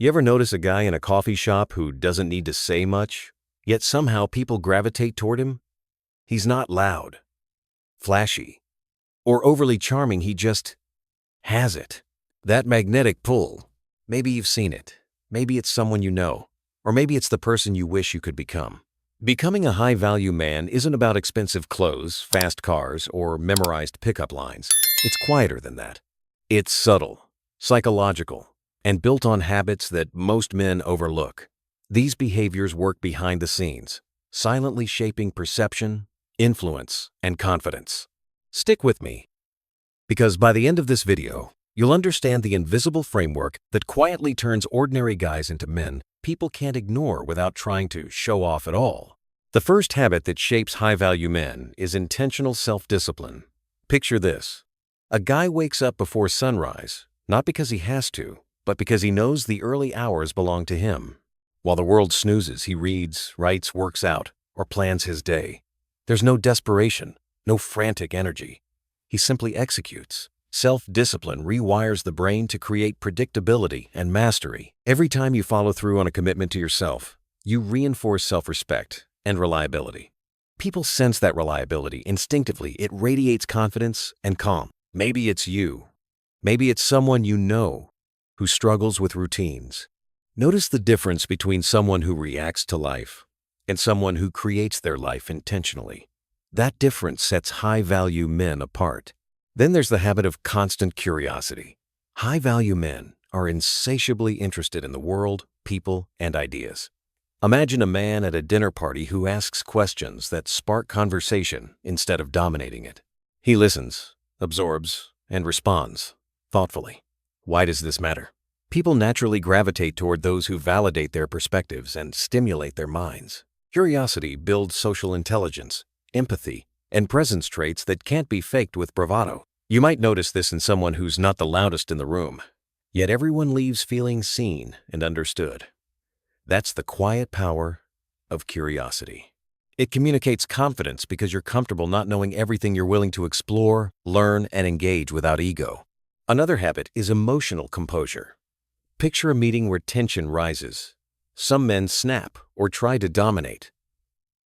You ever notice a guy in a coffee shop who doesn't need to say much, yet somehow people gravitate toward him? He's not loud, flashy, or overly charming, he just has it. That magnetic pull. Maybe you've seen it. Maybe it's someone you know. Or maybe it's the person you wish you could become. Becoming a high-value man isn't about expensive clothes, fast cars, or memorized pickup lines. It's quieter than that. It's subtle, psychological, and built on habits that most men overlook. These behaviors work behind the scenes, silently shaping perception, influence, and confidence. Stick with me, because by the end of this video, you'll understand the invisible framework that quietly turns ordinary guys into men people can't ignore without trying to show off at all. The first habit that shapes high-value men is intentional self-discipline. Picture this. A guy wakes up before sunrise, not because he has to, but because he knows the early hours belong to him. While the world snoozes, he reads, writes, works out, or plans his day. There's no desperation, no frantic energy. He simply executes. Self-discipline rewires the brain to create predictability and mastery. Every time you follow through on a commitment to yourself, you reinforce self-respect and reliability. People sense that reliability instinctively. It radiates confidence and calm. Maybe it's you. Maybe it's someone you know who struggles with routines. Notice the difference between someone who reacts to life and someone who creates their life intentionally. That difference sets high-value men apart. Then there's the habit of constant curiosity. High-value men are insatiably interested in the world, people, and ideas. Imagine a man at a dinner party who asks questions that spark conversation instead of dominating it. He listens, absorbs, and responds thoughtfully. Why does this matter? People naturally gravitate toward those who validate their perspectives and stimulate their minds. Curiosity builds social intelligence, empathy, and presence traits that can't be faked with bravado. You might notice this in someone who's not the loudest in the room, yet everyone leaves feeling seen and understood. That's the quiet power of curiosity. It communicates confidence because you're comfortable not knowing everything. You're willing to explore, learn, and engage without ego. Another habit is emotional composure. Picture a meeting where tension rises. Some men snap or try to dominate.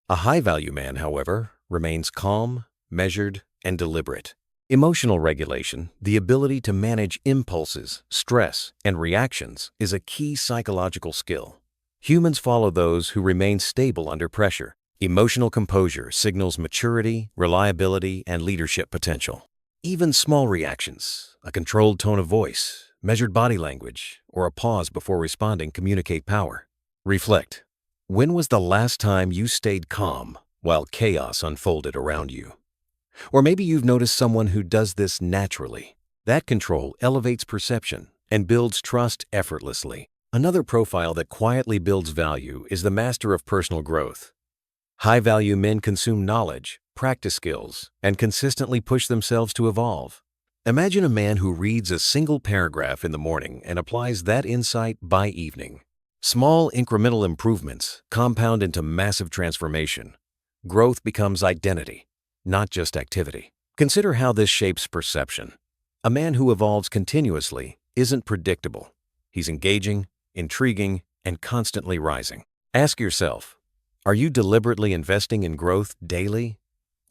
A high-value man, however, remains calm, measured, and deliberate. Emotional regulation, the ability to manage impulses, stress, and reactions, is a key psychological skill. Humans follow those who remain stable under pressure. Emotional composure signals maturity, reliability, and leadership potential. Even small reactions, a controlled tone of voice, measured body language, or a pause before responding communicate power. Reflect. When was the last time you stayed calm while chaos unfolded around you? Or maybe you've noticed someone who does this naturally. That control elevates perception and builds trust effortlessly. Another profile that quietly builds value is the master of personal growth. High-value men consume knowledge, practice skills, and consistently push themselves to evolve. Imagine a man who reads a single paragraph in the morning and applies that insight by evening. Small incremental improvements compound into massive transformation. Growth becomes identity, not just activity. Consider how this shapes perception. A man who evolves continuously isn't predictable. He's engaging, intriguing, and constantly rising. Ask yourself, are you deliberately investing in growth daily,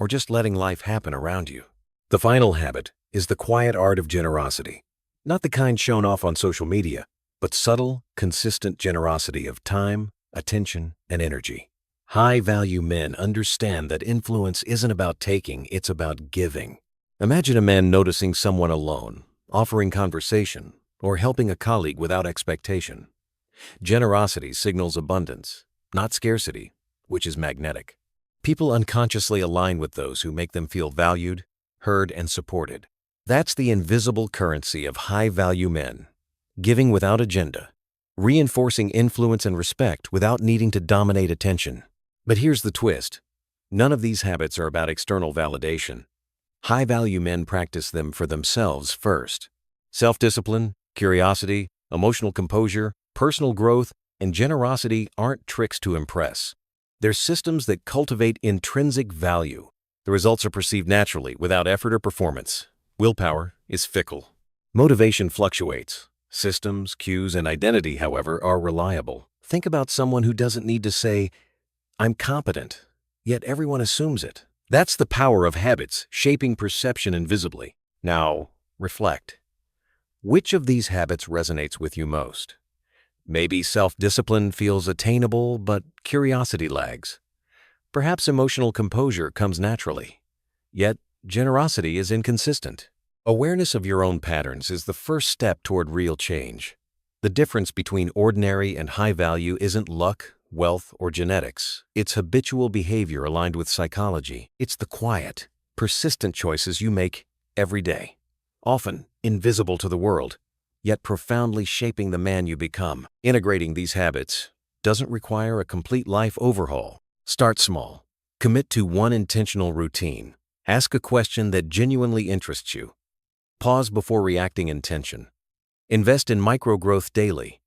or just letting life happen around you? The final habit is the quiet art of generosity. Not the kind shown off on social media, but subtle, consistent generosity of time, attention, and energy. High-value men understand that influence isn't about taking, it's about giving. Imagine a man noticing someone alone, offering conversation, or helping a colleague without expectation. Generosity signals abundance, not scarcity, which is magnetic. People unconsciously align with those who make them feel valued, heard, and supported. That's the invisible currency of high-value men. Giving without agenda, reinforcing influence and respect without needing to dominate attention. But here's the twist. None of these habits are about external validation. High-value men practice them for themselves first. Self-discipline, curiosity, emotional composure, personal growth, and generosity aren't tricks to impress. They're systems that cultivate intrinsic value. The results are perceived naturally without effort or performance. Willpower is fickle. Motivation fluctuates. Systems, cues, and identity, however, are reliable. Think about someone who doesn't need to say, "I'm competent," yet everyone assumes it. That's the power of habits, shaping perception invisibly. Now, reflect. Which of these habits resonates with you most? Maybe self-discipline feels attainable, but curiosity lags. Perhaps emotional composure comes naturally. Yet, generosity is inconsistent. Awareness of your own patterns is the first step toward real change. The difference between ordinary and high value isn't luck, wealth, or genetics. It's habitual behavior aligned with psychology. It's the quiet, persistent choices you make every day, often invisible to the world, yet profoundly shaping the man you become. Integrating these habits doesn't require a complete life overhaul. Start small. Commit to one intentional routine. Ask a question that genuinely interests you. Pause before reacting in tension. Invest in micro-growth daily.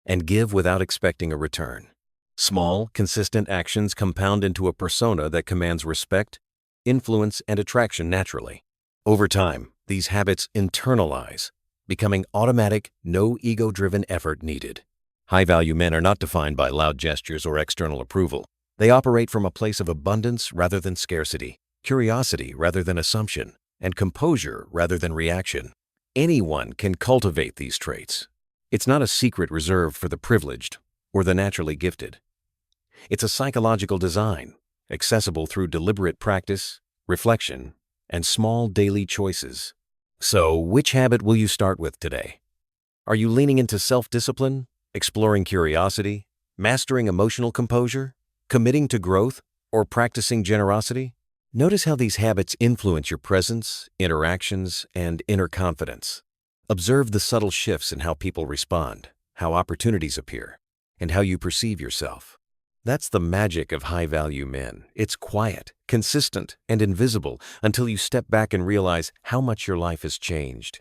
And give without expecting a return. Small, consistent actions compound into a persona that commands respect, influence, and attraction naturally. Over time, these habits internalize, becoming automatic, no ego-driven effort needed. High-value men are not defined by loud gestures or external approval. They operate from a place of abundance rather than scarcity, curiosity rather than assumption, and composure rather than reaction. Anyone can cultivate these traits. It's not a secret reserved for the privileged or the naturally gifted. It's a psychological design, accessible through deliberate practice, reflection, and small daily choices. So, which habit will you start with today? Are you leaning into self-discipline, exploring curiosity, mastering emotional composure, committing to growth, or practicing generosity? Notice how these habits influence your presence, interactions, and inner confidence. Observe the subtle shifts in how people respond, how opportunities appear, and how you perceive yourself. That's the magic of high-value men. It's quiet, consistent, and invisible until you step back and realize how much your life has changed.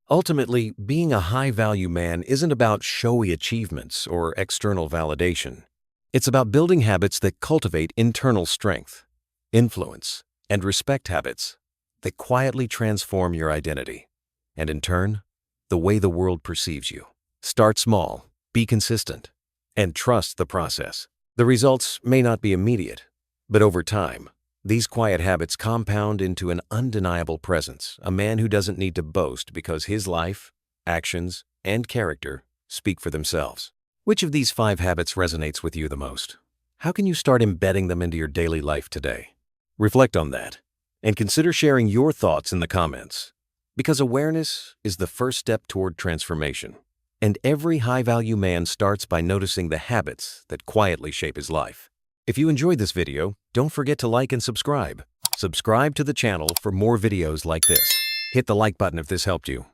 Ultimately, being a high-value man isn't about showy achievements or external validation. It's about building habits that cultivate internal strength, influence, and respect, habits that quietly transform your identity, and in turn, the way the world perceives you. Start small, be consistent, and trust the process. The results may not be immediate, but over time, these quiet habits compound into an undeniable presence, a man who doesn't need to boast because his life, actions, and character speak for themselves. Which of these 5 habits resonates with you the most? How can you start embedding them into your daily life today? Reflect on that, and consider sharing your thoughts in the comments, because awareness is the first step toward transformation. And every high-value man starts by noticing the habits that quietly shape his life. If you enjoyed this video, don't forget to like and subscribe. Subscribe to the channel for more videos like this. Hit the like button if this helped you.